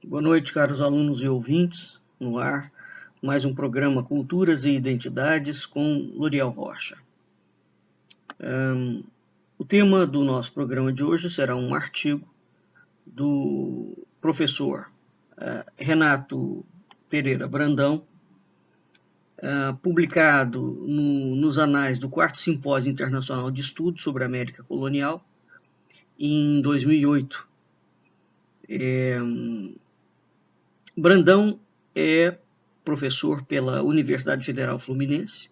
Boa noite, caros alunos e ouvintes. No ar, mais um programa Culturas e Identidades com Loriel Rocha. O tema do nosso programa de hoje será um artigo do professor Renato Pereira Brandão, publicado nos anais do 4º Simpósio Internacional de Estudos sobre a América Colonial, em 2008. Brandão é professor pela Universidade Federal Fluminense,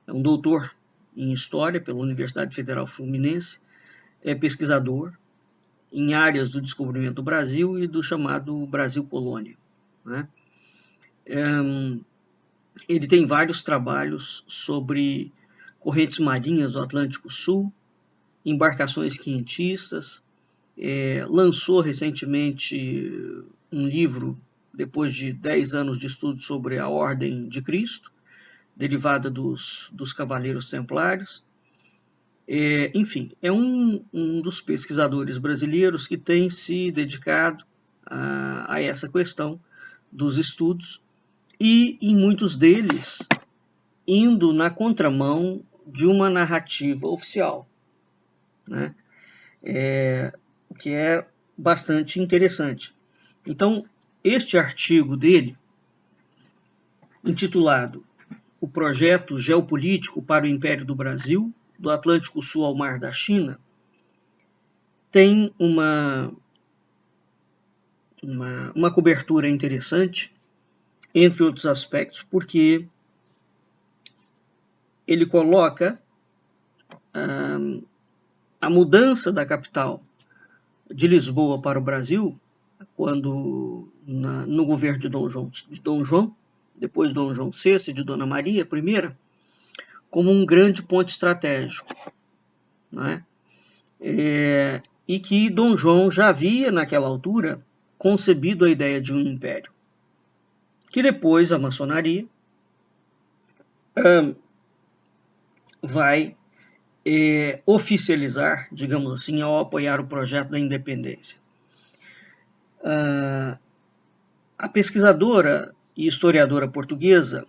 é um doutor em História pela Universidade Federal Fluminense, é pesquisador em áreas do descobrimento do Brasil e do chamado Brasil Colônia, né? Ele tem vários trabalhos sobre correntes marinhas do Atlântico Sul, embarcações quentistas, lançou recentemente um livro, depois de 10 anos de estudo, sobre a Ordem de Cristo, derivada dos Cavaleiros Templários. Enfim, é um dos pesquisadores brasileiros que tem se dedicado a essa questão dos estudos e, em muitos deles, indo na contramão de uma narrativa oficial, né? O que é bastante interessante. Então, este artigo dele, intitulado O Projeto Geopolítico para o Império do Brasil, do Atlântico Sul ao Mar da China, tem uma cobertura interessante, entre outros aspectos, porque ele coloca a mudança da capital de Lisboa para o Brasil, quando no governo de Dom João, depois de Dom João VI e de Dona Maria I, como um grande ponto estratégico, né? E que Dom João já havia, naquela altura, concebido a ideia de um império, que depois a maçonaria vai oficializar, digamos assim, ao apoiar o projeto da independência. A pesquisadora e historiadora portuguesa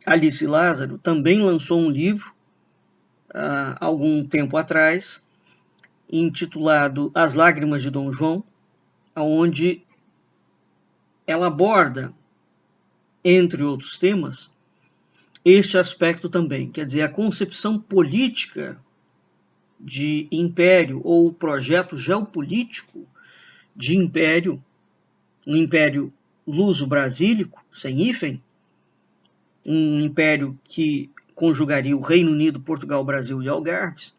Alice Lázaro também lançou um livro há algum tempo atrás, intitulado As Lágrimas de Dom João, onde ela aborda, entre outros temas, este aspecto também, quer dizer, a concepção política de império ou projeto geopolítico de império, um império luso-brasílico, sem hífen, um império que conjugaria o Reino Unido, Portugal, Brasil e Algarves,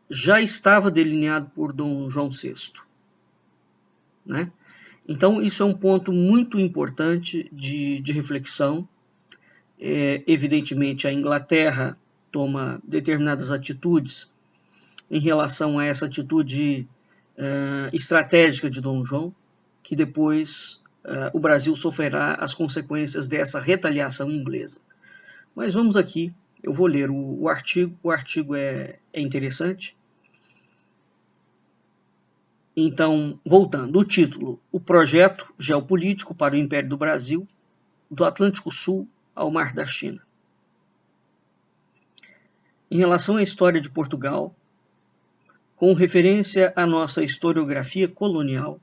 já estava delineado por Dom João VI, né? Então, isso é um ponto muito importante de reflexão. Evidentemente, a Inglaterra toma determinadas atitudes em relação a essa atitude estratégica de Dom João, que depois o Brasil sofrerá as consequências dessa retaliação inglesa. Mas vamos aqui, eu vou ler o artigo é interessante. Então, voltando, o título: O Projeto Geopolítico para o Império do Brasil, do Atlântico Sul ao Mar da China. Em relação à história de Portugal, com referência à nossa historiografia colonial,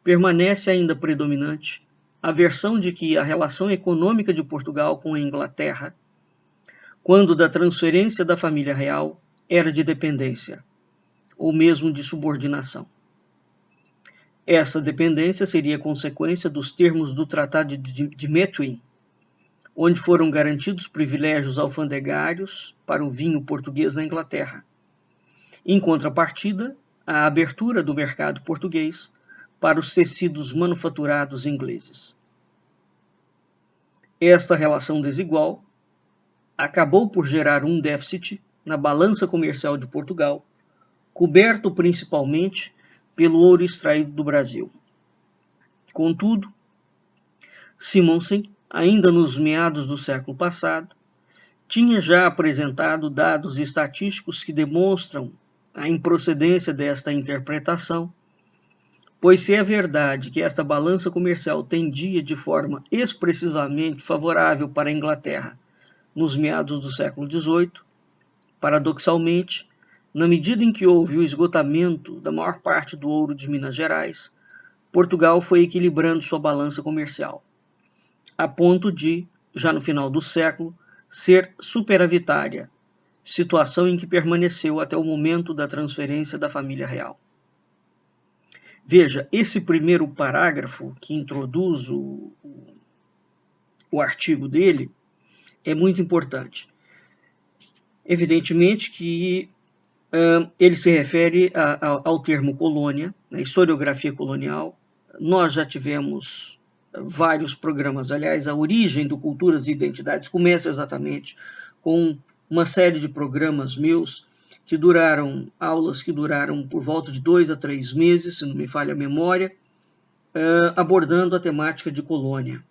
permanece ainda predominante a versão de que a relação econômica de Portugal com a Inglaterra, quando da transferência da família real, era de dependência, ou mesmo de subordinação. Essa dependência seria consequência dos termos do Tratado de Methuen, onde foram garantidos privilégios alfandegários para o vinho português na Inglaterra. Em contrapartida, a abertura do mercado português para os tecidos manufaturados ingleses. Esta relação desigual acabou por gerar um déficit na balança comercial de Portugal, coberto principalmente pelo ouro extraído do Brasil. Contudo, Simonsen, ainda nos meados do século passado, tinha já apresentado dados estatísticos que demonstram a improcedência desta interpretação, Pois se é verdade que esta balança comercial tendia de forma expressivamente favorável para a Inglaterra nos meados do século XVIII, paradoxalmente, na medida em que houve o esgotamento da maior parte do ouro de Minas Gerais, Portugal foi equilibrando sua balança comercial, a ponto de, já no final do século, ser superavitária, situação em que permaneceu até o momento da transferência da família real. Veja, esse primeiro parágrafo que introduz o artigo dele é muito importante. Evidentemente que ele se refere ao termo colônia, né, historiografia colonial. Nós já tivemos vários programas, aliás, a origem do Culturas e Identidades começa exatamente com uma série de programas meus que duraram, aulas que duraram por volta de 2 a 3 meses, se não me falha a memória, abordando a temática de colônia,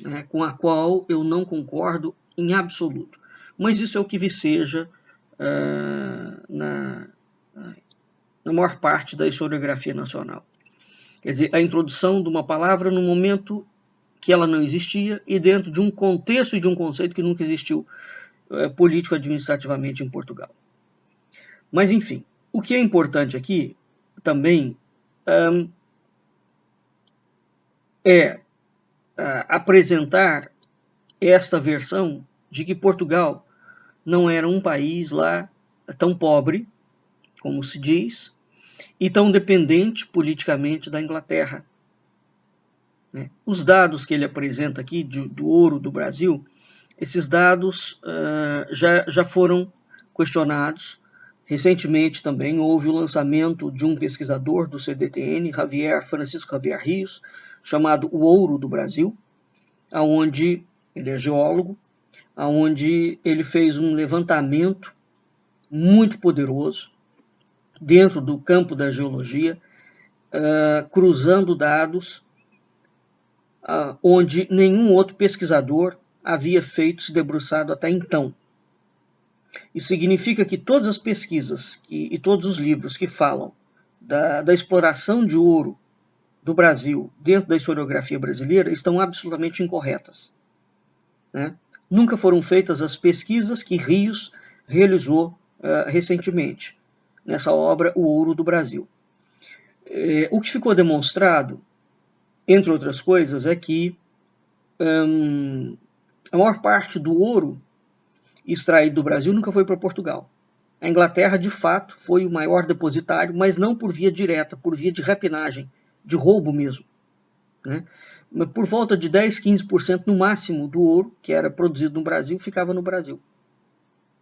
né, com a qual eu não concordo em absoluto. Mas isso é o que viceja na maior parte da historiografia nacional. Quer dizer, a introdução de uma palavra no momento que ela não existia e dentro de um contexto e de um conceito que nunca existiu político-administrativamente em Portugal. Mas, enfim, o que é importante aqui também é apresentar esta versão de que Portugal não era um país lá tão pobre, como se diz, e tão dependente politicamente da Inglaterra. Os dados que ele apresenta aqui do ouro do Brasil, esses dados já foram questionados. Recentemente também houve o lançamento de um pesquisador do CDTN, Francisco Javier Rios, chamado O Ouro do Brasil, onde ele é geólogo, onde ele fez um levantamento muito poderoso dentro do campo da geologia, cruzando dados onde nenhum outro pesquisador havia feito, se debruçado até então. Isso significa que todas as pesquisas e todos os livros que falam da exploração de ouro do Brasil dentro da historiografia brasileira estão absolutamente incorretas, né? Nunca foram feitas as pesquisas que Rios realizou recentemente, nessa obra O Ouro do Brasil. O que ficou demonstrado, entre outras coisas, é que a maior parte do ouro extraído do Brasil nunca foi para Portugal. A Inglaterra, de fato, foi o maior depositário, mas não por via direta, por via de rapinagem, de roubo mesmo, né? Por volta de 10, 15% no máximo do ouro que era produzido no Brasil ficava no Brasil.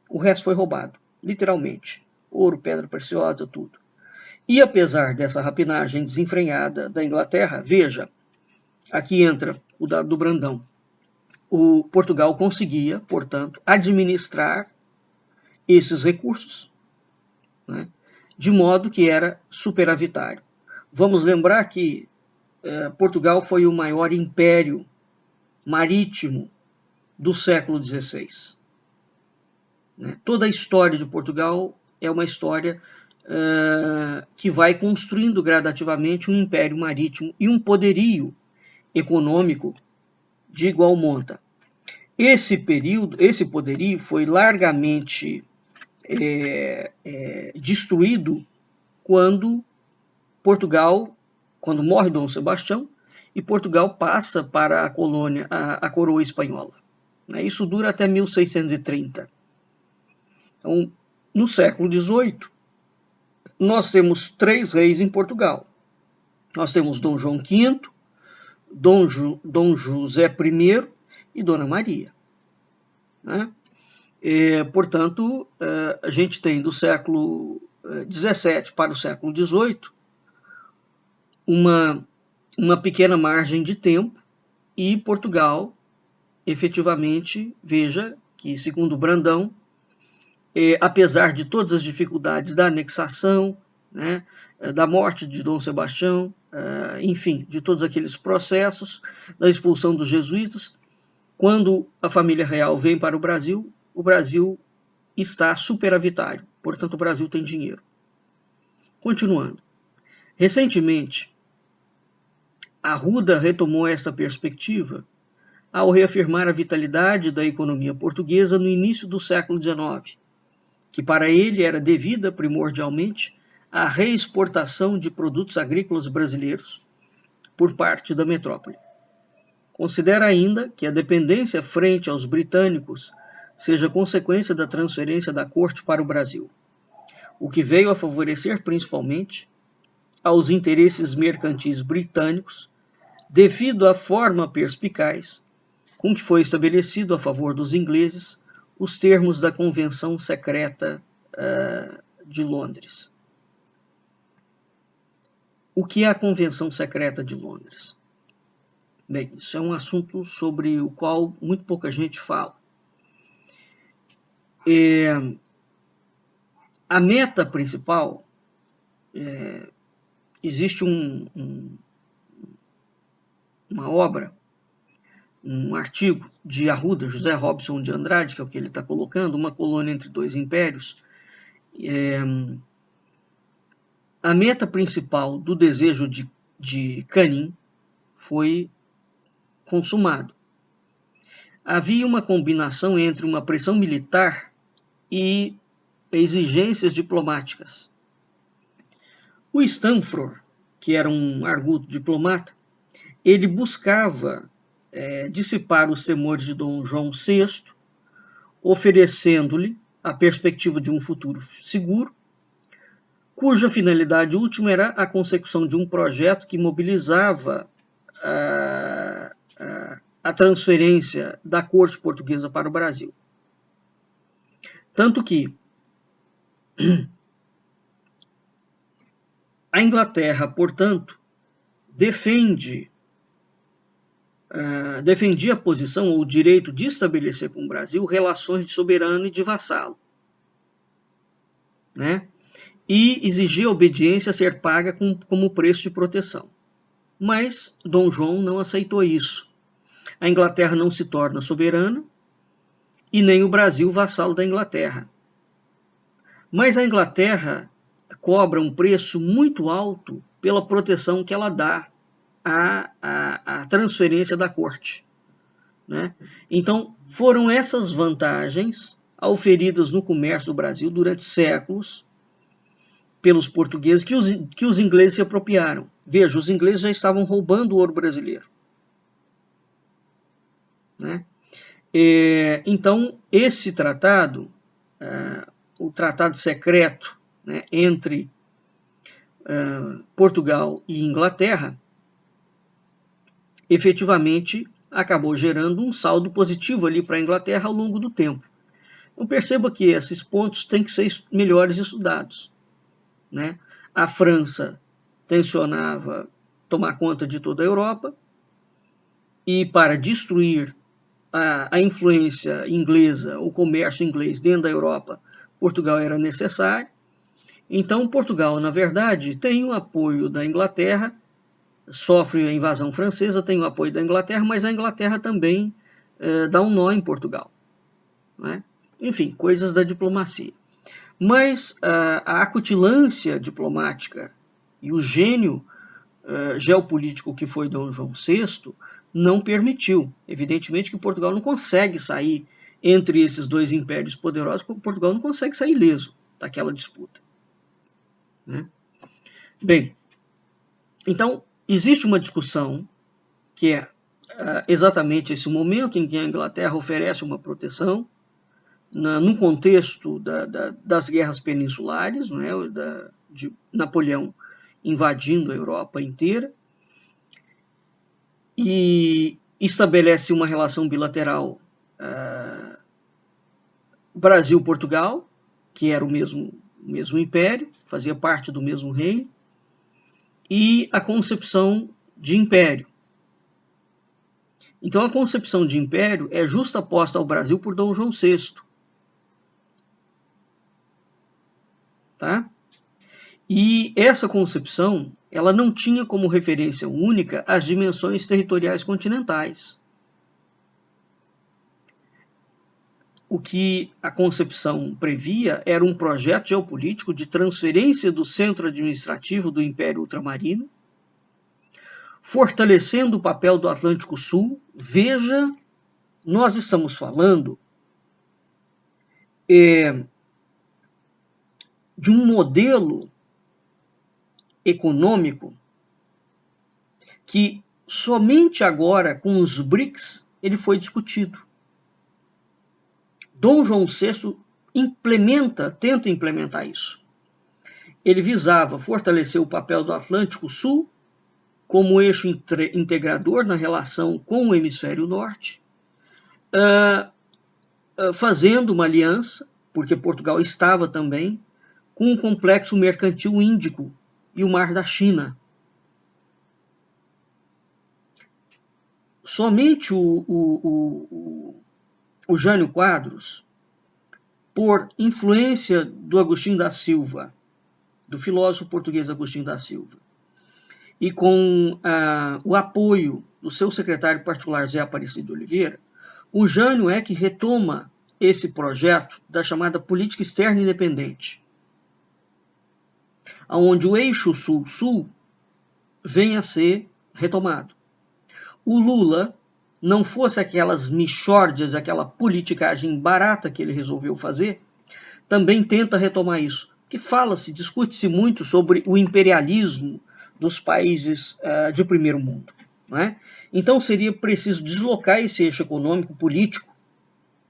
O resto foi roubado, literalmente. Ouro, pedra preciosa, tudo. E apesar dessa rapinagem desenfreada da Inglaterra, veja, aqui entra o dado do Brandão. O Portugal conseguia, portanto, administrar esses recursos, né, de modo que era superavitário. Vamos lembrar que Portugal foi o maior império marítimo do século XVI. Né? Toda a história de Portugal é uma história que vai construindo gradativamente um império marítimo e um poderio econômico de igual monta. Esse poderio foi largamente destruído quando morre Dom Sebastião e Portugal passa para a coroa espanhola. Isso dura até 1630. Então, no século XVIII, nós temos 3 reis em Portugal. Nós temos Dom João V, Dom José I e Dona Maria. Né? Portanto, a gente tem do século XVII para o século XVIII uma pequena margem de tempo e Portugal, efetivamente, veja que, segundo Brandão, apesar de todas as dificuldades da anexação, né, da morte de Dom Sebastião, enfim, de todos aqueles processos, da expulsão dos jesuítas, quando a família real vem para o Brasil está superavitário, portanto o Brasil tem dinheiro. Continuando. Recentemente, Arruda retomou essa perspectiva ao reafirmar a vitalidade da economia portuguesa no início do século XIX, que para ele era devida primordialmente à reexportação de produtos agrícolas brasileiros por parte da metrópole. Considera ainda que a dependência frente aos britânicos seja consequência da transferência da corte para o Brasil, o que veio a favorecer principalmente aos interesses mercantis britânicos, devido à forma perspicaz com que foi estabelecido a favor dos ingleses os termos da Convenção Secreta de Londres. O que é a Convenção Secreta de Londres? Bem, isso é um assunto sobre o qual muito pouca gente fala. A meta principal, existe uma obra, um artigo de Arruda, José Robson de Andrade, que é o que ele está colocando, Uma Colônia entre Dois Impérios. A meta principal do desejo de Canning foi consumado. Havia uma combinação entre uma pressão militar e exigências diplomáticas. O Stanford, que era um arguto diplomata, ele buscava dissipar os temores de Dom João VI, oferecendo-lhe a perspectiva de um futuro seguro, cuja finalidade última era a consecução de um projeto que mobilizava a transferência da corte portuguesa para o Brasil. Tanto que a Inglaterra, portanto, defendia a posição ou o direito de estabelecer com o Brasil relações de soberano e de vassalo, né? E exigia a obediência a ser paga como preço de proteção. Mas Dom João não aceitou isso. A Inglaterra não se torna soberana e nem o Brasil vassalo da Inglaterra. Mas a Inglaterra cobra um preço muito alto pela proteção que ela dá à transferência da corte, né? Então, foram essas vantagens auferidas no comércio do Brasil durante séculos pelos portugueses que os ingleses se apropriaram. Veja, os ingleses já estavam roubando o ouro brasileiro, né? Então, esse tratado, o tratado secreto, né, entre Portugal e Inglaterra, efetivamente acabou gerando um saldo positivo ali para a Inglaterra ao longo do tempo. Então perceba que esses pontos têm que ser melhores estudados, né? A França tensionava tomar conta de toda a Europa e para destruir a influência inglesa, o comércio inglês dentro da Europa, Portugal era necessário. Então Portugal, na verdade, tem o apoio da Inglaterra, sofre a invasão francesa, tem o apoio da Inglaterra, mas a Inglaterra também dá um nó em Portugal, né? Enfim, coisas da diplomacia. Mas a acutilância diplomática e o gênio geopolítico que foi Dom João VI não permitiu. Evidentemente que Portugal não consegue sair entre esses dois impérios poderosos, porque Portugal não consegue sair ileso daquela disputa, né? Bem, então, existe uma discussão que é exatamente esse momento em que a Inglaterra oferece uma proteção no contexto das guerras peninsulares, né, de Napoleão invadindo a Europa inteira, e estabelece uma relação bilateral Brasil-Portugal, que era o mesmo império, fazia parte do mesmo reino, e a concepção de império. Então, a concepção de império é justaposta ao Brasil por Dom João VI. Tá? E essa concepção, ela não tinha como referência única as dimensões territoriais continentais. O que a concepção previa era um projeto geopolítico de transferência do centro administrativo do Império Ultramarino, fortalecendo o papel do Atlântico Sul. Veja, nós estamos falando de um modelo econômico que somente agora, com os BRICS, ele foi discutido. Dom João VI tenta implementar isso. Ele visava fortalecer o papel do Atlântico Sul como eixo integrador na relação com o hemisfério norte, fazendo uma aliança, porque Portugal estava também, com o complexo mercantil índico e o Mar da China. Somente o Jânio Quadros, por influência do Agostinho da Silva, do filósofo português Agostinho da Silva, e com o apoio do seu secretário particular Zé Aparecido de Oliveira, o Jânio é que retoma esse projeto da chamada política externa independente, onde o eixo sul-sul vem a ser retomado. O Lula, não fosse aquelas mixórdias, aquela politicagem barata que ele resolveu fazer, também tenta retomar isso. Que discute-se muito sobre o imperialismo dos países de primeiro mundo. Não é? Então seria preciso deslocar esse eixo econômico político.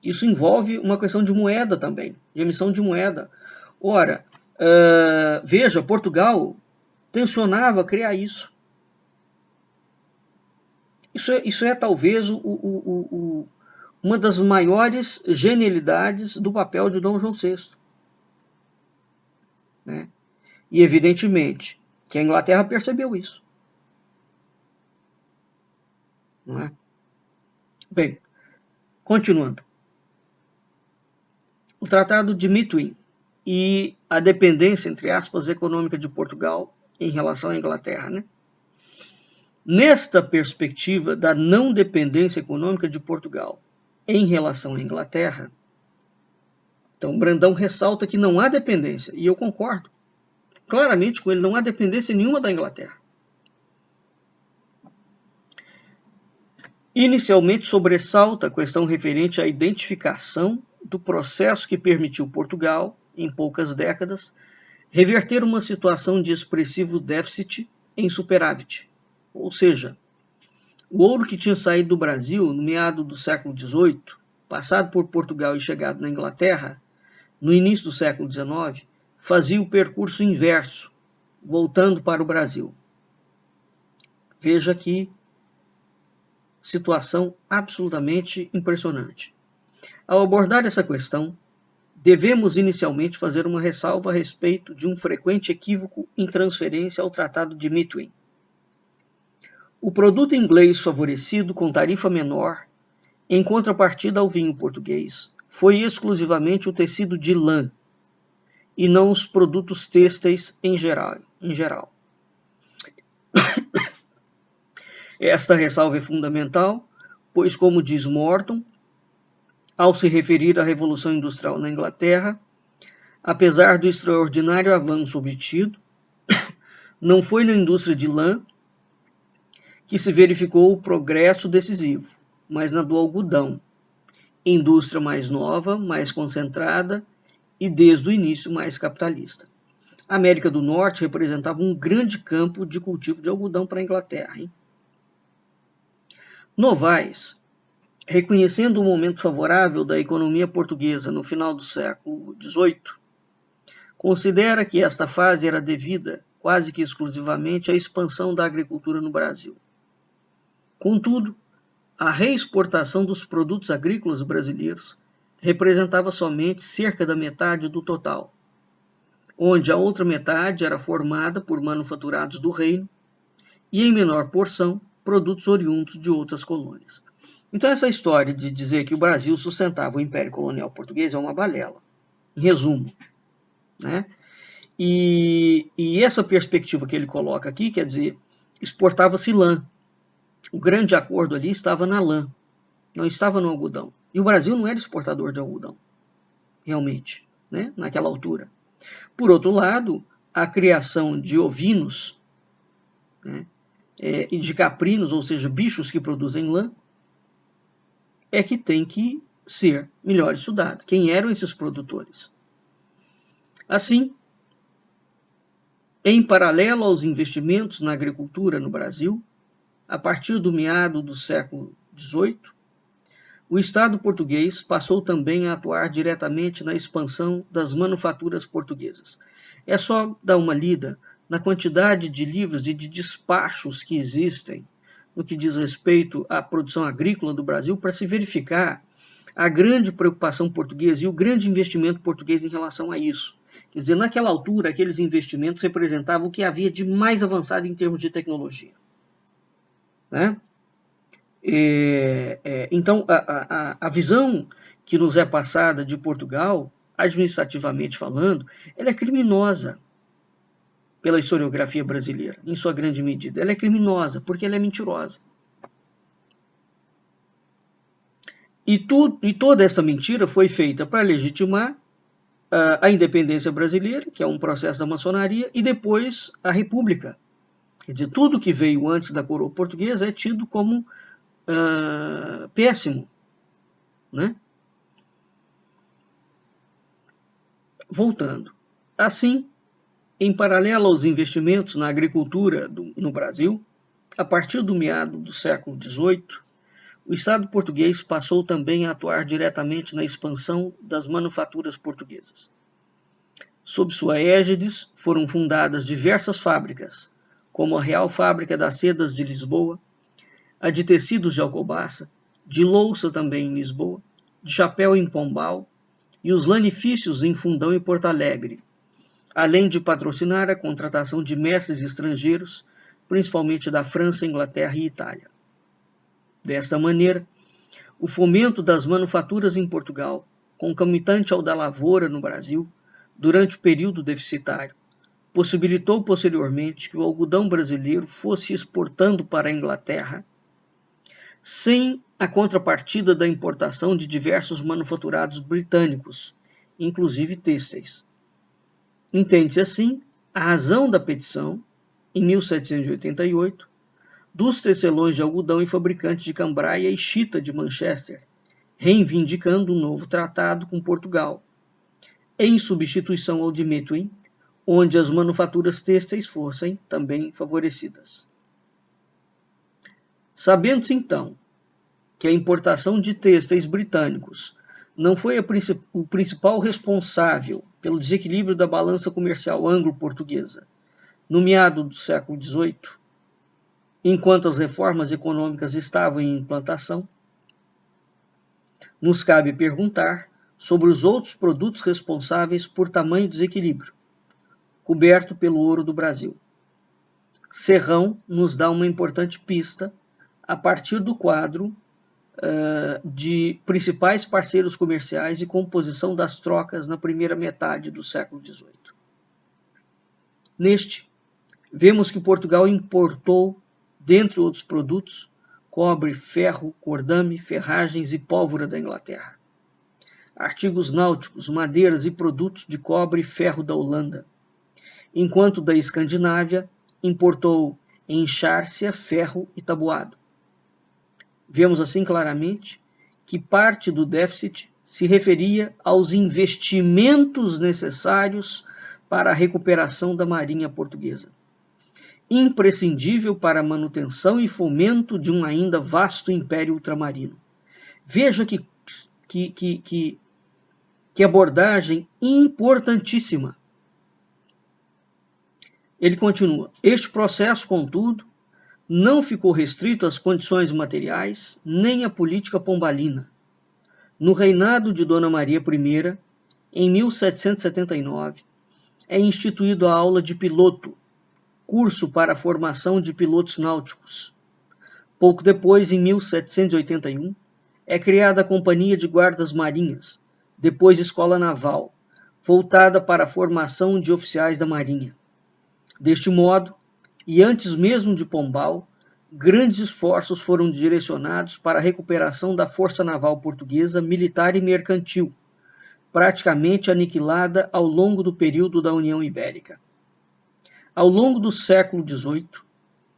Isso envolve uma questão de moeda também, de emissão de moeda. Ora, veja, Portugal tensionava criar isso. Isso é talvez uma das maiores genialidades do papel de Dom João VI. Né? E, evidentemente, que a Inglaterra percebeu isso. Não é? Bem, continuando. O Tratado de Methuen e a dependência, entre aspas, econômica de Portugal em relação à Inglaterra. Né? Nesta perspectiva da não dependência econômica de Portugal em relação à Inglaterra, então Brandão ressalta que não há dependência, e eu concordo claramente com ele, não há dependência nenhuma da Inglaterra. Inicialmente sobressalta a questão referente à identificação do processo que permitiu Portugal, em poucas décadas, reverter uma situação de expressivo déficit em superávit. Ou seja, o ouro que tinha saído do Brasil no meado do século XVIII, passado por Portugal e chegado na Inglaterra, no início do século XIX, fazia o percurso inverso, voltando para o Brasil. Veja aqui, situação absolutamente impressionante. Ao abordar essa questão, devemos inicialmente fazer uma ressalva a respeito de um frequente equívoco em transferência ao Tratado de Methuen. O produto inglês favorecido com tarifa menor, em contrapartida ao vinho português, foi exclusivamente o tecido de lã, e não os produtos têxteis em geral. Esta ressalva é fundamental, pois, como diz Morton, ao se referir à Revolução Industrial na Inglaterra, apesar do extraordinário avanço obtido, não foi na indústria de lã que se verificou o progresso decisivo, mas na do algodão, indústria mais nova, mais concentrada e desde o início mais capitalista. A América do Norte representava um grande campo de cultivo de algodão para a Inglaterra. Hein? Novaes, reconhecendo o momento favorável da economia portuguesa no final do século XVIII, considera que esta fase era devida quase que exclusivamente à expansão da agricultura no Brasil. Contudo, a reexportação dos produtos agrícolas brasileiros representava somente cerca da metade do total, onde a outra metade era formada por manufaturados do reino e, em menor porção, produtos oriundos de outras colônias. Então, essa história de dizer que o Brasil sustentava o Império Colonial Português é uma balela, em resumo. Né? E essa perspectiva que ele coloca aqui, quer dizer, exportava-se lã. O grande acordo ali estava na lã, não estava no algodão. E o Brasil não era exportador de algodão, realmente, né? Naquela altura. Por outro lado, a criação de ovinos, né, e de caprinos, ou seja, bichos que produzem lã, é que tem que ser melhor estudado. Quem eram esses produtores? Assim, em paralelo aos investimentos na agricultura no Brasil, a partir do meado do século XVIII, o Estado português passou também a atuar diretamente na expansão das manufaturas portuguesas. É só dar uma lida na quantidade de livros e de despachos que existem no que diz respeito à produção agrícola do Brasil para se verificar a grande preocupação portuguesa e o grande investimento português em relação a isso. Quer dizer, naquela altura, aqueles investimentos representavam o que havia de mais avançado em termos de tecnologia, né? Então, a visão que nos é passada de Portugal, administrativamente falando, ela é criminosa pela historiografia brasileira, em sua grande medida. Ela é criminosa porque ela é mentirosa. E toda essa mentira foi feita para legitimar a independência brasileira, que é um processo da maçonaria, e depois a república. Quer dizer, tudo que veio antes da coroa portuguesa é tido como péssimo, né? Voltando. Assim, em paralelo aos investimentos na agricultura no Brasil, a partir do meado do século XVIII, o Estado português passou também a atuar diretamente na expansão das manufaturas portuguesas. Sob sua égide foram fundadas diversas fábricas, como a Real Fábrica das Sedas de Lisboa, a de tecidos de Alcobaça, de louça também em Lisboa, de chapéu em Pombal e os lanifícios em Fundão e Porto Alegre, além de patrocinar a contratação de mestres estrangeiros, principalmente da França, Inglaterra e Itália. Desta maneira, o fomento das manufaturas em Portugal, concomitante ao da lavoura no Brasil, durante o período deficitário, possibilitou posteriormente que o algodão brasileiro fosse exportando para a Inglaterra, sem a contrapartida da importação de diversos manufaturados britânicos, inclusive têxteis. Entende-se assim a razão da petição, em 1788, dos tecelões de algodão e fabricantes de cambraia e chita de Manchester, reivindicando um novo tratado com Portugal, em substituição ao de Methuen, onde as manufaturas têxteis fossem também favorecidas. Sabendo-se então que a importação de têxteis britânicos não foi o principal responsável pelo desequilíbrio da balança comercial anglo-portuguesa no meado do século XVIII, enquanto as reformas econômicas estavam em implantação, nos cabe perguntar sobre os outros produtos responsáveis por tamanho desequilíbrio, coberto pelo ouro do Brasil. Serrão nos dá uma importante pista a partir do quadro de principais parceiros comerciais e composição das trocas na primeira metade do século XVIII. Neste, vemos que Portugal importou, dentre outros produtos, cobre, ferro, cordame, ferragens e pólvora da Inglaterra, artigos náuticos, madeiras e produtos de cobre e ferro da Holanda, enquanto da Escandinávia importou enxárcia, ferro e tabuado. Vemos assim claramente que parte do déficit se referia aos investimentos necessários para a recuperação da marinha portuguesa, imprescindível para a manutenção e fomento de um ainda vasto império ultramarino. Veja que abordagem importantíssima. Ele continua: este processo, contudo, não ficou restrito às condições materiais nem à política pombalina. No reinado de Dona Maria I, em 1779, é instituído a aula de piloto, curso para a formação de pilotos náuticos. Pouco depois, em 1781, é criada a Companhia de Guardas Marinhas, depois Escola Naval, voltada para a formação de oficiais da Marinha. Deste modo, e antes mesmo de Pombal, grandes esforços foram direcionados para a recuperação da força naval portuguesa, militar e mercantil, praticamente aniquilada ao longo do período da União Ibérica. Ao longo do século XVIII,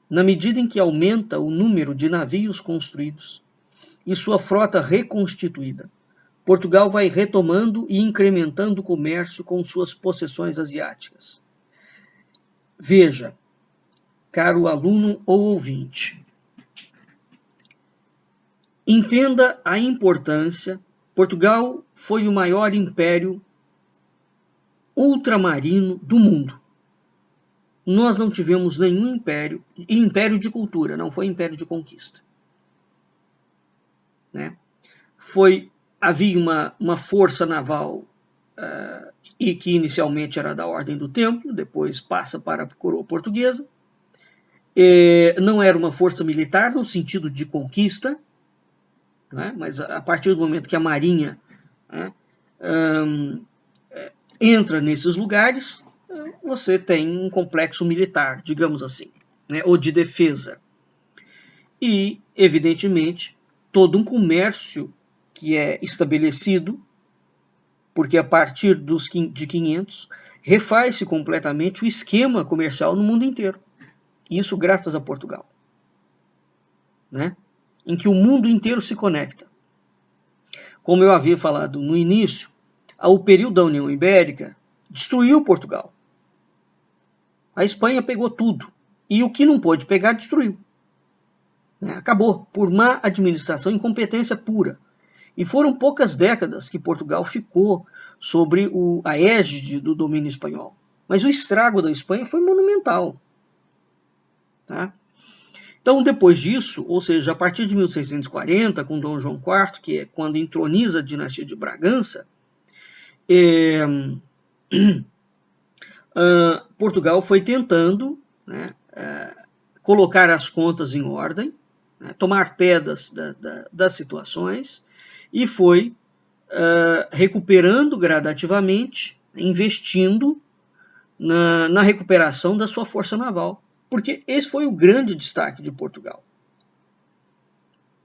na medida em que aumenta o número de navios construídos e sua frota reconstituída, Portugal vai retomando e incrementando o comércio com suas possessões asiáticas. Veja, caro aluno ou ouvinte, entenda a importância. Portugal foi o maior império ultramarino do mundo. Nós não tivemos nenhum império de cultura, não foi império de conquista. Né? Havia uma força naval e que inicialmente era da Ordem do Templo, depois passa para a coroa portuguesa. Não era uma força militar no sentido de conquista, né? Mas a partir do momento que a Marinha entra nesses lugares, você tem um complexo militar, digamos assim, né? Ou de defesa. E, evidentemente, todo um comércio que é estabelecido, porque a partir de 500, refaz-se completamente o esquema comercial no mundo inteiro. Isso graças a Portugal, né? Em que o mundo inteiro se conecta. Como eu havia falado no início, o período da União Ibérica destruiu Portugal. A Espanha pegou tudo. E o que não pôde pegar, destruiu. Acabou por má administração e incompetência pura. E foram poucas décadas que Portugal ficou sobre a égide do domínio espanhol. Mas o estrago da Espanha foi monumental. Tá? Então, depois disso, ou seja, a partir de 1640, com Dom João IV, que é quando entroniza a dinastia de Bragança, Portugal foi tentando, né, colocar as contas em ordem, né, tomar pé das situações, e foi recuperando gradativamente, investindo na recuperação da sua força naval. Porque esse foi o grande destaque de Portugal.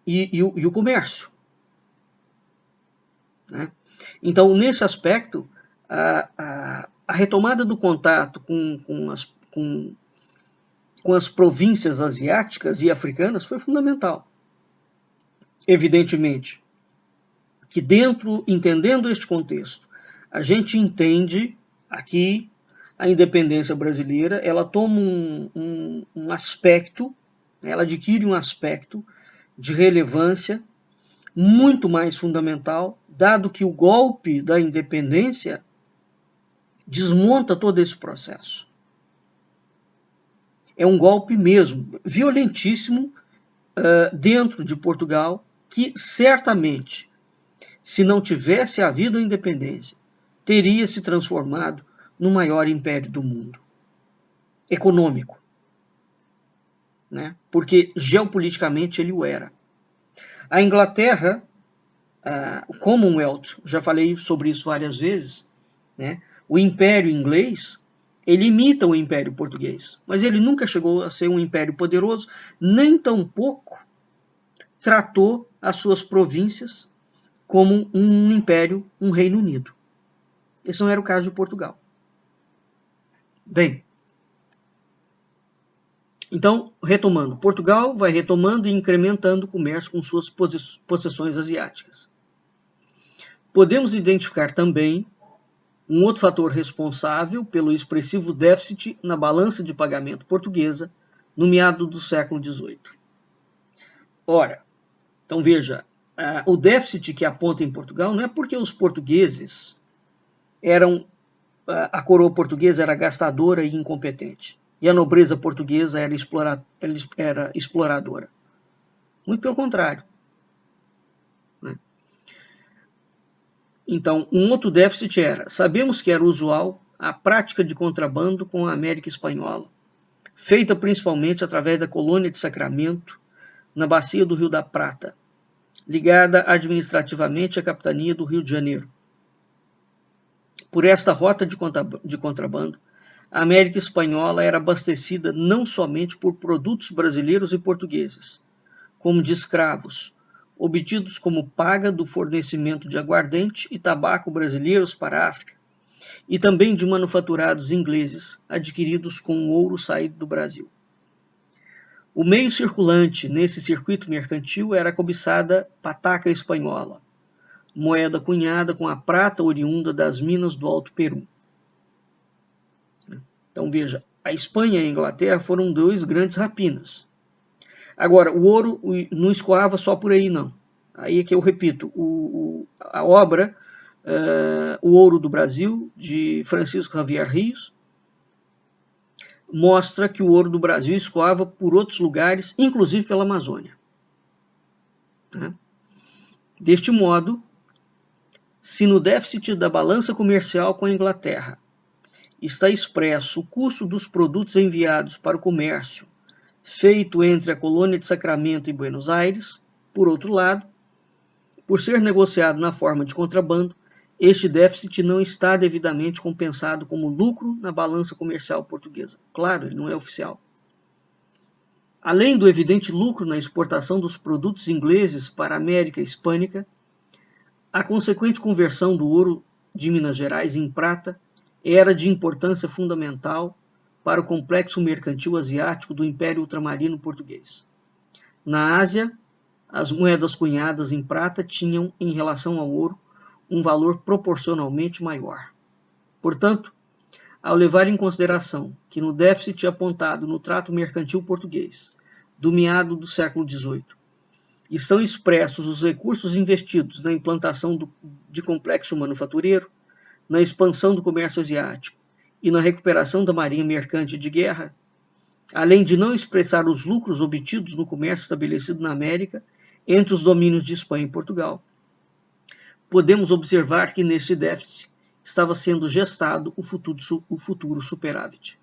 E o comércio. Né? Então, nesse aspecto, a retomada do contato com as províncias asiáticas e africanas foi fundamental. Evidentemente, que entendendo este contexto, a gente entende aqui a independência brasileira, ela toma um aspecto, ela adquire um aspecto de relevância muito mais fundamental, dado que o golpe da independência desmonta todo esse processo. É um golpe mesmo, violentíssimo, dentro de Portugal, que certamente, se não tivesse havido a independência, teria se transformado no maior império do mundo, econômico, né? Porque geopoliticamente ele o era. A Inglaterra, o Commonwealth, já falei sobre isso várias vezes, né? O Império Inglês, ele imita o Império Português, mas ele nunca chegou a ser um império poderoso, nem tampouco tratou as suas províncias como um império, um Reino Unido. Esse não era o caso de Portugal. Bem, então, retomando, Portugal vai retomando e incrementando o comércio com suas possessões asiáticas. Podemos identificar também um outro fator responsável pelo expressivo déficit na balança de pagamento portuguesa no meado do século XVIII. Ora, então veja, o déficit que aponta em Portugal não é porque os portugueses a coroa portuguesa era gastadora e incompetente, e a nobreza portuguesa era exploradora. Muito pelo contrário. Né? Então, um outro déficit sabemos que era usual a prática de contrabando com a América Espanhola, feita principalmente através da colônia de Sacramento, na bacia do Rio da Prata, ligada administrativamente à capitania do Rio de Janeiro. Por esta rota de contrabando, a América Espanhola era abastecida não somente por produtos brasileiros e portugueses, como de escravos, obtidos como paga do fornecimento de aguardente e tabaco brasileiros para a África, e também de manufaturados ingleses adquiridos com o ouro saído do Brasil. O meio circulante nesse circuito mercantil era a cobiçada pataca espanhola, moeda cunhada com a prata oriunda das minas do Alto Peru. Então veja, a Espanha e a Inglaterra foram dois grandes rapinas. Agora, o ouro não escoava só por aí, não. Aí é que eu repito, a obra O Ouro do Brasil, de Francisco Javier Rios, mostra que o ouro do Brasil escoava por outros lugares, inclusive pela Amazônia. Deste modo, se no déficit da balança comercial com a Inglaterra está expresso o custo dos produtos enviados para o comércio feito entre a colônia de Sacramento e Buenos Aires, por outro lado, por ser negociado na forma de contrabando, este déficit não está devidamente compensado como lucro na balança comercial portuguesa. Claro, ele não é oficial. Além do evidente lucro na exportação dos produtos ingleses para a América Hispânica, a consequente conversão do ouro de Minas Gerais em prata era de importância fundamental para o complexo mercantil asiático do Império Ultramarino Português. Na Ásia, as moedas cunhadas em prata tinham, em relação ao ouro, um valor proporcionalmente maior. Portanto, ao levar em consideração que no déficit apontado no trato mercantil português, do meado do século XVIII, estão expressos os recursos investidos na implantação de complexo manufatureiro, na expansão do comércio asiático e na recuperação da marinha mercante de guerra, além de não expressar os lucros obtidos no comércio estabelecido na América entre os domínios de Espanha e Portugal, podemos observar que neste déficit estava sendo gestado o futuro superávit.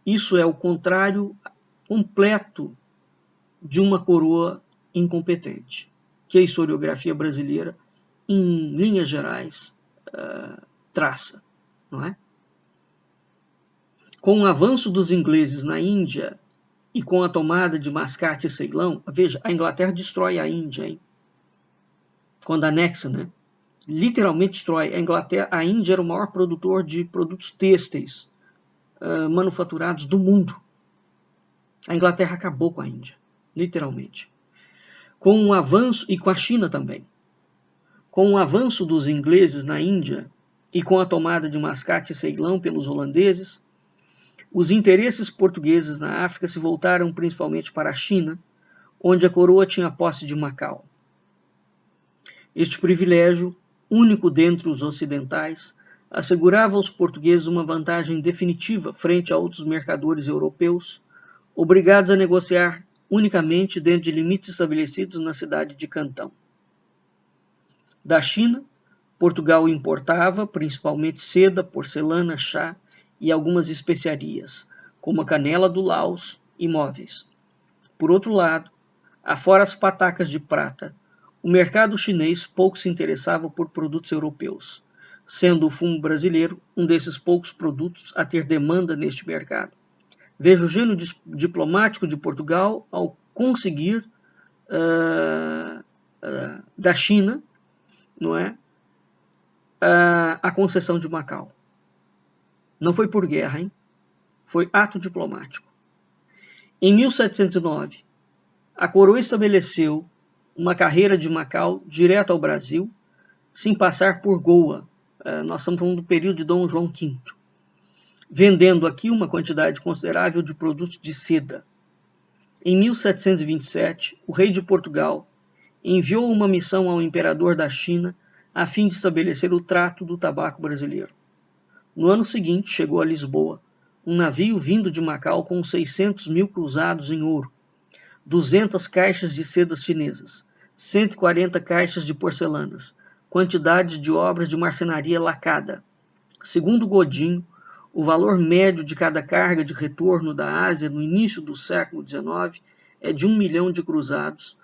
Isso é o contrário completo de uma coroa incompetente, que a historiografia brasileira, em linhas gerais, traça, não é? Com o avanço dos ingleses na Índia e com a tomada de Mascate e Ceilão, veja, a Inglaterra destrói a Índia, hein? Quando anexa, né? Literalmente destrói. A Índia era o maior produtor de produtos têxteis manufaturados do mundo. A Inglaterra acabou com a Índia, literalmente. Com o avanço, e com a China também, com o avanço dos ingleses na Índia e com a tomada de Mascate e Ceilão pelos holandeses, os interesses portugueses na África se voltaram principalmente para a China, onde a coroa tinha posse de Macau. Este privilégio, único dentre os ocidentais, assegurava aos portugueses uma vantagem definitiva frente a outros mercadores europeus, obrigados a negociar unicamente dentro de limites estabelecidos na cidade de Cantão. Da China, Portugal importava principalmente seda, porcelana, chá e algumas especiarias, como a canela do Laos e móveis. Por outro lado, afora as patacas de prata, o mercado chinês pouco se interessava por produtos europeus, sendo o fumo brasileiro um desses poucos produtos a ter demanda neste mercado. Veja o gênio diplomático de Portugal ao conseguir da China, não é, a concessão de Macau. Não foi por guerra, hein? Foi ato diplomático. Em 1709, a coroa estabeleceu uma carreira de Macau direto ao Brasil, sem passar por Goa. Nós estamos falando do período de Dom João V. Vendendo aqui uma quantidade considerável de produtos de seda. Em 1727, o rei de Portugal enviou uma missão ao imperador da China a fim de estabelecer o trato do tabaco brasileiro. No ano seguinte, chegou a Lisboa um navio vindo de Macau com 600 mil cruzados em ouro, 200 caixas de sedas chinesas, 140 caixas de porcelanas, quantidades de obras de marcenaria lacada. Segundo Godinho, o valor médio de cada carga de retorno da Ásia no início do século XIX é de 1 milhão de cruzados,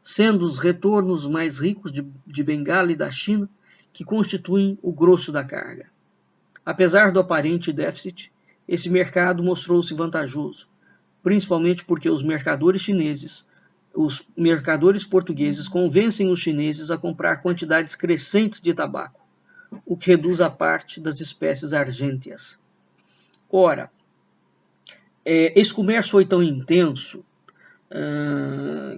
sendo os retornos mais ricos de Bengala e da China, que constituem o grosso da carga. Apesar do aparente déficit, esse mercado mostrou-se vantajoso, principalmente porque os mercadores portugueses convencem os chineses a comprar quantidades crescentes de tabaco, o que reduz a parte das espécies argênteas. Ora, esse comércio foi tão intenso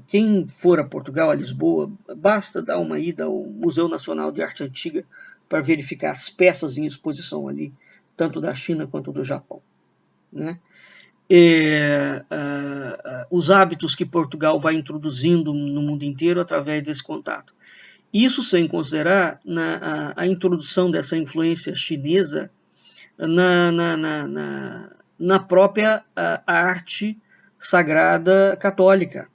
Quem for a Portugal, a Lisboa, basta dar uma ida ao Museu Nacional de Arte Antiga para verificar as peças em exposição ali, tanto da China quanto do Japão, né? Os hábitos que Portugal vai introduzindo no mundo inteiro através desse contato. Isso sem considerar a introdução dessa influência chinesa na própria arte sagrada católica,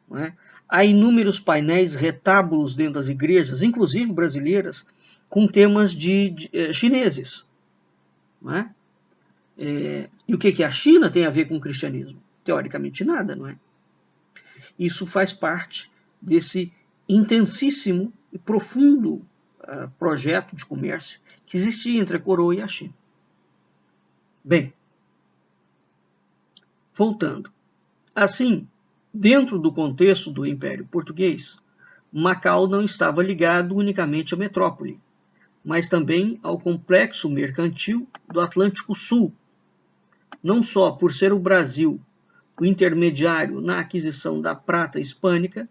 não é? Há inúmeros painéis, retábulos dentro das igrejas, inclusive brasileiras, com temas chineses. Não é? E o que a China tem a ver com o cristianismo? Teoricamente nada, não é? Isso faz parte desse intensíssimo e profundo projeto de comércio que existia entre a coroa e a China. Bem, voltando. Assim, dentro do contexto do Império Português, Macau não estava ligado unicamente à metrópole, mas também ao complexo mercantil do Atlântico Sul, não só por ser o Brasil o intermediário na aquisição da prata hispânica,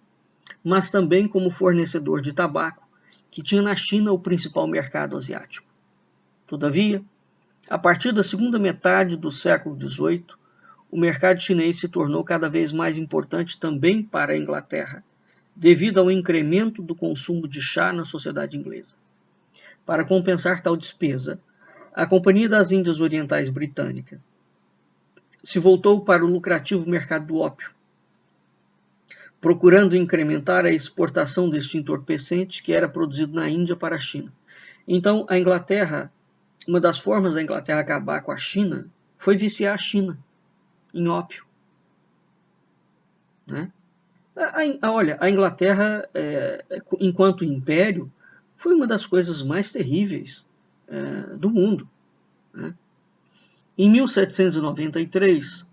mas também como fornecedor de tabaco, que tinha na China o principal mercado asiático. Todavia, a partir da segunda metade do século XVIII, o mercado chinês se tornou cada vez mais importante também para a Inglaterra, devido ao incremento do consumo de chá na sociedade inglesa. Para compensar tal despesa, a Companhia das Índias Orientais Britânica se voltou para o lucrativo mercado do ópio, procurando incrementar a exportação deste entorpecente que era produzido na Índia para a China. Então, a Inglaterra, uma das formas da Inglaterra acabar com a China foi viciar a China em ópio, né? Olha, a Inglaterra, enquanto império, foi uma das coisas mais terríveis do mundo, né? Em 1793,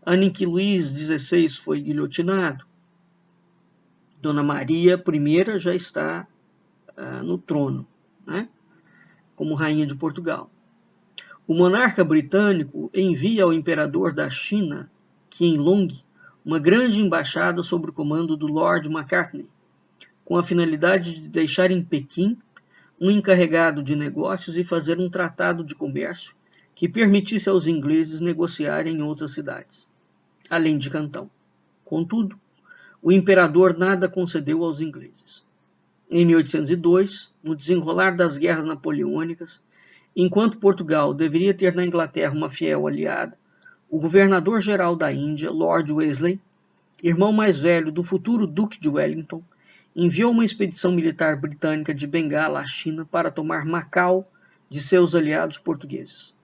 ano em que Luís XVI foi guilhotinado, Dona Maria I já está no trono, né, como rainha de Portugal. O monarca britânico envia ao imperador da China, Qianlong, uma grande embaixada sob o comando do Lord Macartney, com a finalidade de deixar em Pequim um encarregado de negócios e fazer um tratado de comércio que permitisse aos ingleses negociarem em outras cidades, além de Cantão. Contudo, o imperador nada concedeu aos ingleses. Em 1802, no desenrolar das guerras napoleônicas, enquanto Portugal deveria ter na Inglaterra uma fiel aliada, o governador-geral da Índia, Lord Wellesley, irmão mais velho do futuro Duque de Wellington, enviou uma expedição militar britânica de Bengala à China para tomar Macau de seus aliados portugueses.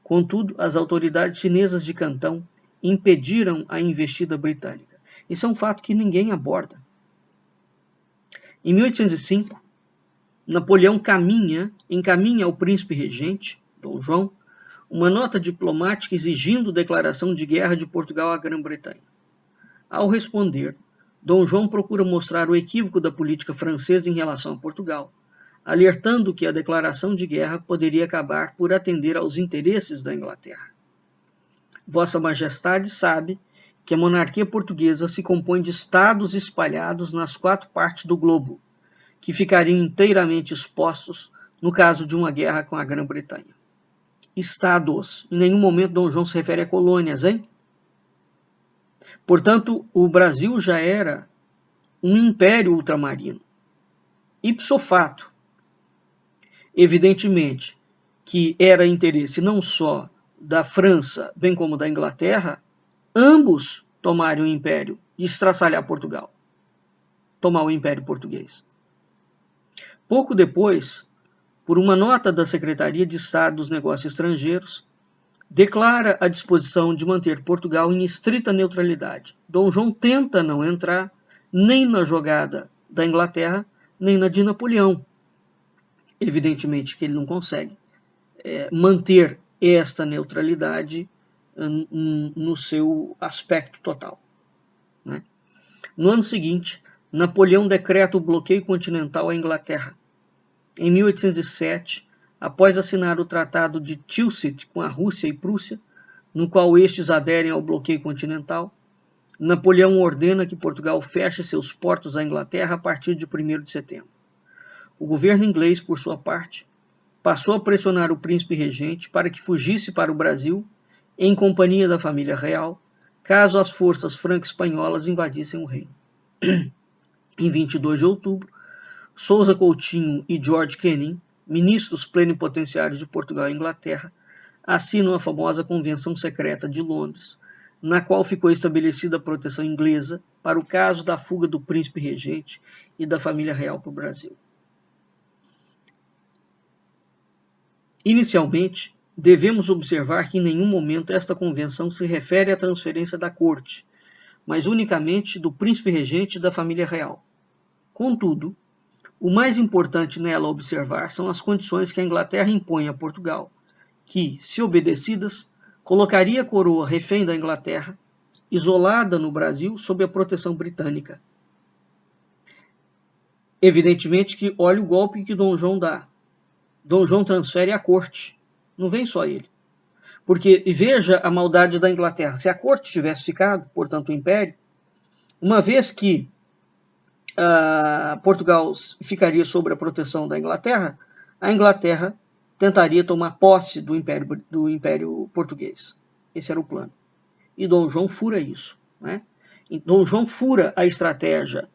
Contudo, as autoridades chinesas de Cantão impediram a investida britânica. Isso é um fato que ninguém aborda. Em 1805, Napoleão encaminha ao príncipe regente, Dom João, uma nota diplomática exigindo declaração de guerra de Portugal à Grã-Bretanha. Ao responder, Dom João procura mostrar o equívoco da política francesa em relação a Portugal, alertando que a declaração de guerra poderia acabar por atender aos interesses da Inglaterra. Vossa Majestade sabe que a monarquia portuguesa se compõe de estados espalhados nas 4 partes do globo, que ficariam inteiramente expostos no caso de uma guerra com a Grã-Bretanha. Estados. Em nenhum momento Dom João se refere a colônias, hein? Portanto, o Brasil já era um império ultramarino. Ipso fato, evidentemente, que era interesse não só da França, bem como da Inglaterra, ambos tomarem o império e estraçalhar Portugal, tomar o império português. Pouco depois, por uma nota da Secretaria de Estado dos Negócios Estrangeiros, declara a disposição de manter Portugal em estrita neutralidade. Dom João tenta não entrar nem na jogada da Inglaterra, nem na de Napoleão. Evidentemente que ele não consegue manter esta neutralidade no seu aspecto total, né? No ano seguinte, Napoleão decreta o bloqueio continental à Inglaterra. Em 1807, após assinar o Tratado de Tilsit com a Rússia e Prússia, no qual estes aderem ao bloqueio continental, Napoleão ordena que Portugal feche seus portos à Inglaterra a partir de 1º de setembro. O governo inglês, por sua parte, passou a pressionar o príncipe regente para que fugisse para o Brasil, em companhia da família real, caso as forças franco-espanholas invadissem o reino. Em 22 de outubro, Sousa Coutinho e George Canning, ministros plenipotenciários de Portugal e Inglaterra, assinam a famosa Convenção Secreta de Londres, na qual ficou estabelecida a proteção inglesa para o caso da fuga do príncipe regente e da família real para o Brasil. Inicialmente, devemos observar que em nenhum momento esta convenção se refere à transferência da corte, mas unicamente do príncipe regente e da família real. Contudo, o mais importante nela a observar são as condições que a Inglaterra impõe a Portugal, que, se obedecidas, colocaria a coroa refém da Inglaterra, isolada no Brasil sob a proteção britânica. Evidentemente que olha o golpe que Dom João dá. Dom João transfere a corte, não vem só ele. Porque veja a maldade da Inglaterra. Se a corte tivesse ficado, portanto o império, uma vez que Portugal ficaria sob a proteção da Inglaterra, a Inglaterra tentaria tomar posse do império português. Esse era o plano. E Dom João fura isso, né? E Dom João fura a estratégia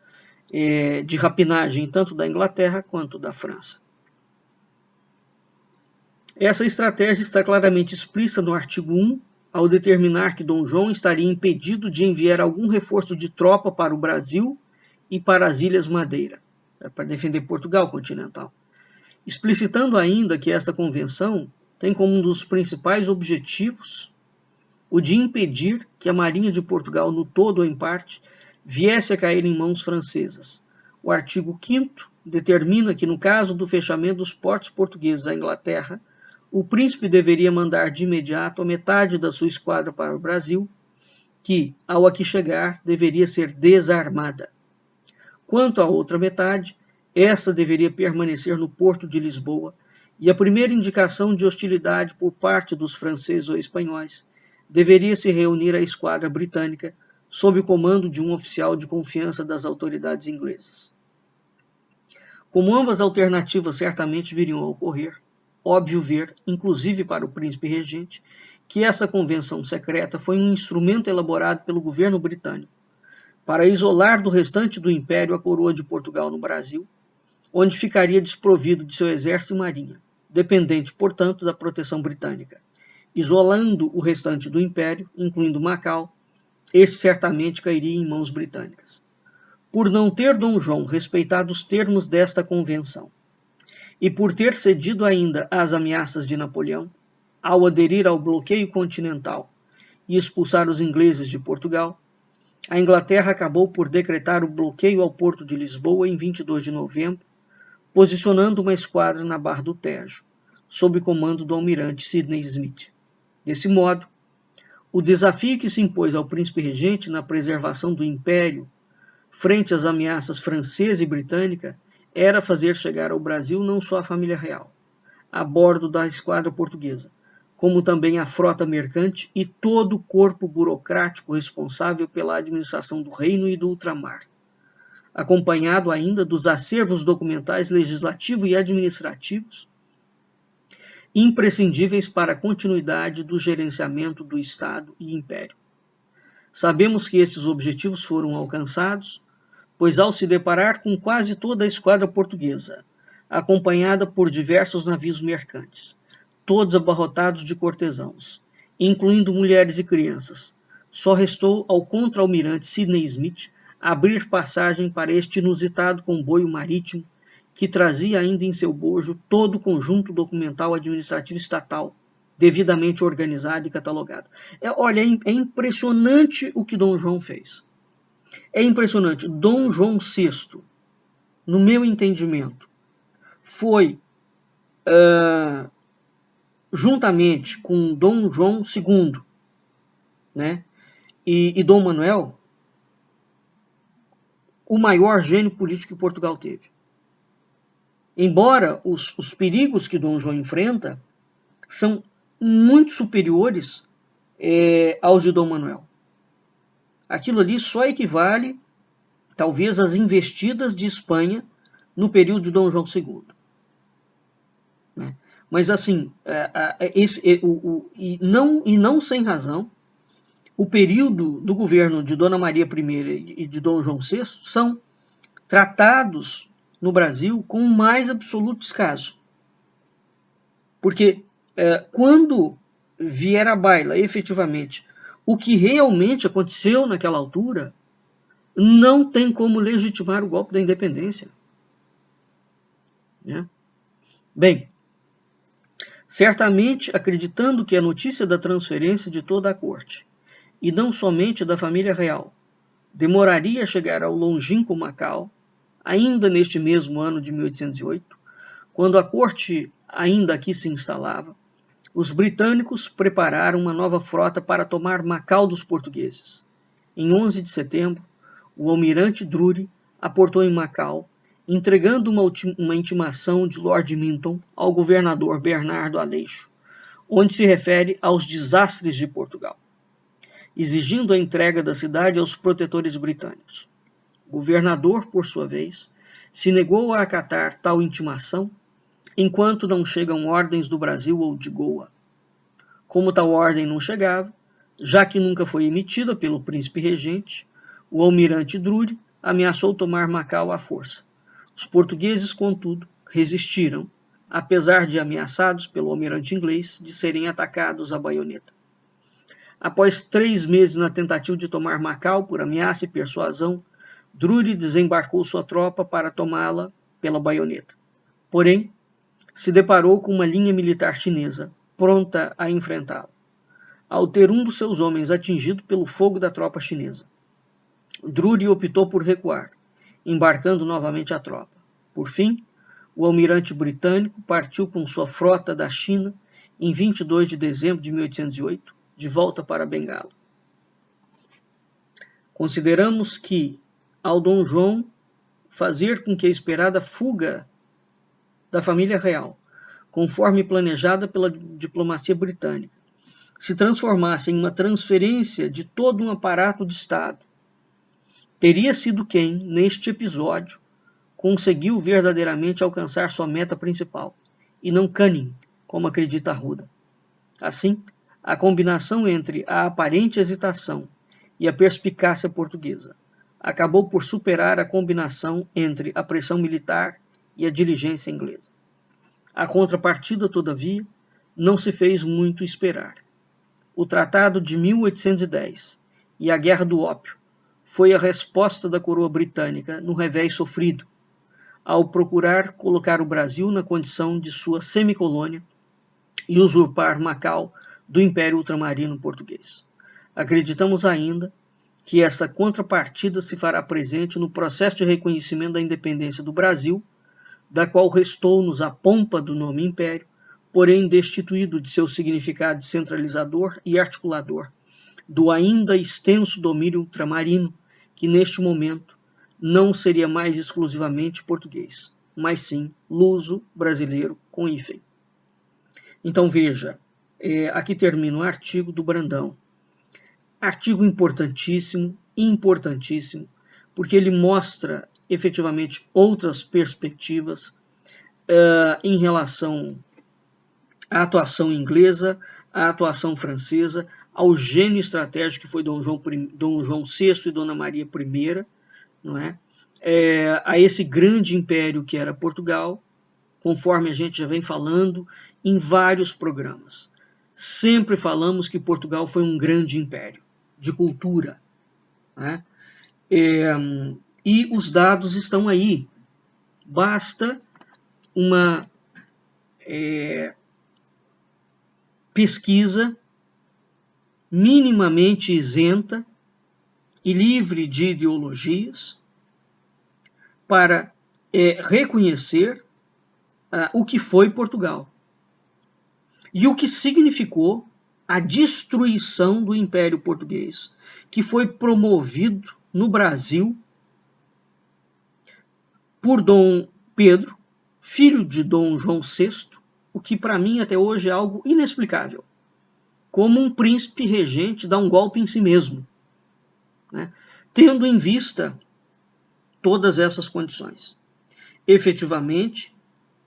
de rapinagem tanto da Inglaterra quanto da França. Essa estratégia está claramente explícita no artigo 1, ao determinar que Dom João estaria impedido de enviar algum reforço de tropa para o Brasil e para as Ilhas Madeira, para defender Portugal continental. Explicitando ainda que esta convenção tem como um dos principais objetivos o de impedir que a Marinha de Portugal, no todo ou em parte, viesse a cair em mãos francesas. O artigo 5º determina que, no caso do fechamento dos portos portugueses à Inglaterra, o príncipe deveria mandar de imediato a metade da sua esquadra para o Brasil, que, ao aqui chegar, deveria ser desarmada. Quanto à outra metade, essa deveria permanecer no porto de Lisboa, e a primeira indicação de hostilidade por parte dos franceses ou espanhóis deveria se reunir à esquadra britânica sob o comando de um oficial de confiança das autoridades inglesas. Como ambas alternativas certamente viriam a ocorrer, óbvio ver, inclusive para o príncipe regente, que essa convenção secreta foi um instrumento elaborado pelo governo britânico para isolar do restante do império a coroa de Portugal no Brasil, onde ficaria desprovido de seu exército e marinha, dependente, portanto, da proteção britânica. Isolando o restante do império, incluindo Macau, este certamente cairia em mãos britânicas. Por não ter Dom João respeitado os termos desta convenção, e por ter cedido ainda às ameaças de Napoleão, ao aderir ao bloqueio continental e expulsar os ingleses de Portugal, a Inglaterra acabou por decretar o bloqueio ao porto de Lisboa em 22 de novembro, posicionando uma esquadra na Barra do Tejo, sob comando do almirante Sidney Smith. Desse modo, o desafio que se impôs ao príncipe regente na preservação do império frente às ameaças francesa e britânica era fazer chegar ao Brasil não só a família real, a bordo da esquadra portuguesa, como também a frota mercante e todo o corpo burocrático responsável pela administração do reino e do ultramar, acompanhado ainda dos acervos documentais legislativos e administrativos imprescindíveis para a continuidade do gerenciamento do Estado e Império. Sabemos que esses objetivos foram alcançados, pois ao se deparar com quase toda a esquadra portuguesa, acompanhada por diversos navios mercantes, todos abarrotados de cortesãos, incluindo mulheres e crianças, só restou ao contra-almirante Sidney Smith abrir passagem para este inusitado comboio marítimo que trazia ainda em seu bojo todo o conjunto documental administrativo estatal, devidamente organizado e catalogado. Olha, é impressionante o que Dom João fez. É impressionante. Dom João VI, no meu entendimento, foi, juntamente com Dom João II, né, e Dom Manuel, o maior gênio político que Portugal teve. Embora os perigos que Dom João enfrenta são muito superiores aos de Dom Manuel. Aquilo ali só equivale, talvez, às investidas de Espanha no período de Dom João II. Né? Mas, assim, não sem razão, o período do governo de Dona Maria I e de Dom João VI são tratados no Brasil com o mais absoluto descaso. Porque quando vier à baila, efetivamente, o que realmente aconteceu naquela altura, não tem como legitimar o golpe da independência. Né? Bem, certamente acreditando que a notícia da transferência de toda a corte, e não somente da família real, demoraria a chegar ao longínquo Macau, ainda neste mesmo ano de 1808, quando a corte ainda aqui se instalava, os britânicos prepararam uma nova frota para tomar Macau dos portugueses. Em 11 de setembro, o almirante Drury aportou em Macau, entregando uma intimação de Lord Minton ao governador Bernardo Aleixo, onde se refere aos desastres de Portugal, exigindo a entrega da cidade aos protetores britânicos. O governador, por sua vez, se negou a acatar tal intimação enquanto não chegam ordens do Brasil ou de Goa. Como tal ordem não chegava, já que nunca foi emitida pelo príncipe regente, o almirante Drury ameaçou tomar Macau à força. Os portugueses, contudo, resistiram, apesar de ameaçados pelo almirante inglês de serem atacados à baioneta. Após 3 meses na tentativa de tomar Macau por ameaça e persuasão, Drury desembarcou sua tropa para tomá-la pela baioneta. Porém, se deparou com uma linha militar chinesa, pronta a enfrentá-lo, ao ter um dos seus homens atingido pelo fogo da tropa chinesa. Drury optou por recuar, embarcando novamente a tropa. Por fim, o almirante britânico partiu com sua frota da China em 22 de dezembro de 1808, de volta para Bengala. Consideramos que, ao Dom João fazer com que a esperada fuga da família real, conforme planejada pela diplomacia britânica, se transformasse em uma transferência de todo um aparato de Estado, teria sido quem, neste episódio, conseguiu verdadeiramente alcançar sua meta principal, e não Canning, como acredita Arruda. Assim, a combinação entre a aparente hesitação e a perspicácia portuguesa acabou por superar a combinação entre a pressão militar e a diligência inglesa. A contrapartida, todavia, não se fez muito esperar. O Tratado de 1810 e a Guerra do Ópio foi a resposta da coroa britânica no revés sofrido, ao procurar colocar o Brasil na condição de sua semicolônia e usurpar Macau do Império Ultramarino Português. Acreditamos ainda que esta contrapartida se fará presente no processo de reconhecimento da independência do Brasil, da qual restou-nos a pompa do nome Império, porém destituído de seu significado centralizador e articulador, do ainda extenso domínio ultramarino, que neste momento não seria mais exclusivamente português, mas sim luso-brasileiro com hífen. Então veja, aqui termina o artigo do Brandão. Artigo importantíssimo, porque ele mostra efetivamente outras perspectivas em relação à atuação inglesa, à atuação francesa, ao gênio estratégico que foi Dom João VI e Dona Maria I, não é? A esse grande império que era Portugal, conforme a gente já vem falando em vários programas. Sempre falamos que Portugal foi um grande império de cultura, né? E os dados estão aí. Basta uma pesquisa minimamente isenta e livre de ideologias para reconhecer o que foi Portugal e o que significou a destruição do Império Português, que foi promovido no Brasil por Dom Pedro, filho de Dom João VI, o que para mim até hoje é algo inexplicável. Como um príncipe regente dá um golpe em si mesmo. né? Tendo em vista todas essas condições. Efetivamente,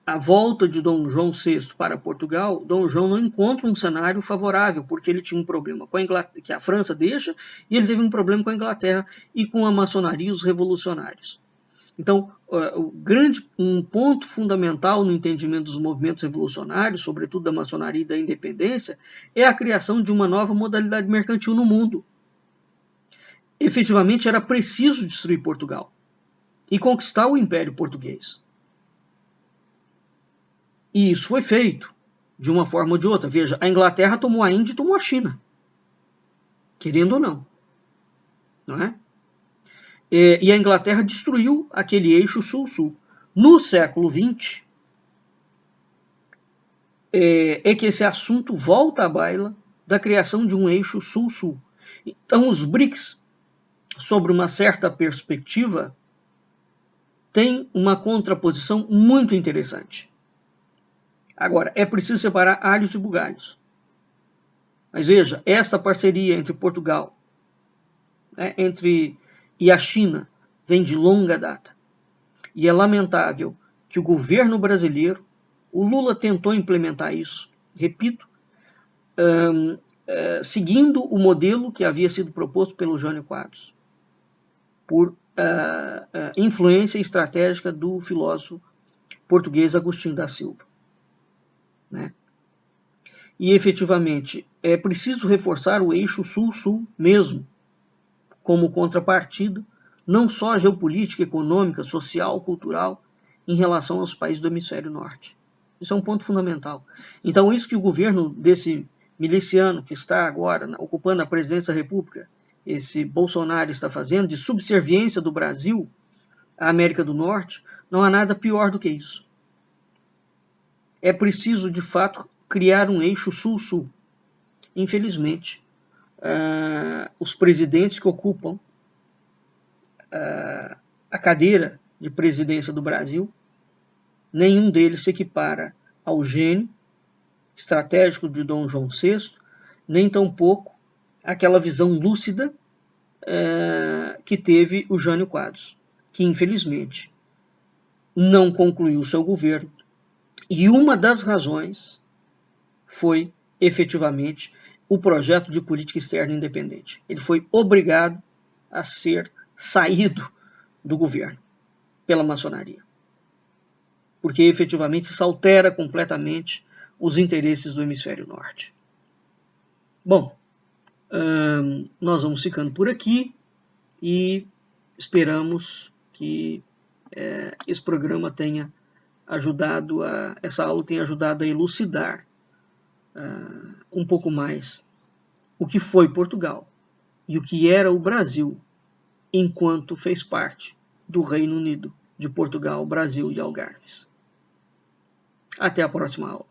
a volta de Dom João VI para Portugal, Dom João não encontra um cenário favorável, porque ele tinha um problema com a Inglaterra, que a França deixa, e ele teve um problema com a Inglaterra e com a maçonaria e os revolucionários. Então, um ponto fundamental no entendimento dos movimentos revolucionários, sobretudo da maçonaria e da independência, é a criação de uma nova modalidade mercantil no mundo. Efetivamente, era preciso destruir Portugal e conquistar o Império Português. E isso foi feito de uma forma ou de outra. Veja, a Inglaterra tomou a Índia e tomou a China, querendo ou não, não é? E a Inglaterra destruiu aquele eixo sul-sul. No século XX, é que esse assunto volta à baila da criação de um eixo sul-sul. Então, os BRICS, sobre uma certa perspectiva, têm uma contraposição muito interessante. Agora, é preciso separar alhos de bugalhos. Mas veja, esta parceria entre Portugal, né, e a China vem de longa data. E é lamentável que o governo brasileiro, o Lula tentou implementar isso, repito, seguindo o modelo que havia sido proposto pelo Jânio Quadros, por influência estratégica do filósofo português Agostinho da Silva, né? E efetivamente é preciso reforçar o eixo sul-sul mesmo, como contrapartida, não só geopolítica, econômica, social, cultural, em relação aos países do hemisfério norte. Isso é um ponto fundamental. Então, isso que o governo desse miliciano que está agora ocupando a presidência da República, esse Bolsonaro está fazendo, de subserviência do Brasil à América do Norte, não há nada pior do que isso. É preciso, de fato, criar um eixo sul-sul. Infelizmente, os presidentes que ocupam a cadeira de presidência do Brasil, nenhum deles se equipara ao gênio estratégico de Dom João VI, nem tampouco aquela visão lúcida que teve o Jânio Quadros, que infelizmente não concluiu seu governo, e uma das razões foi efetivamente o projeto de política externa independente. Ele foi obrigado a ser saído do governo pela maçonaria, porque efetivamente isso altera completamente os interesses do hemisfério norte. Bom, nós vamos ficando por aqui e esperamos que esse programa tenha ajudado essa aula tenha ajudado a elucidar um pouco mais o que foi Portugal e o que era o Brasil enquanto fez parte do Reino Unido de Portugal, Brasil e Algarves. Até a próxima aula.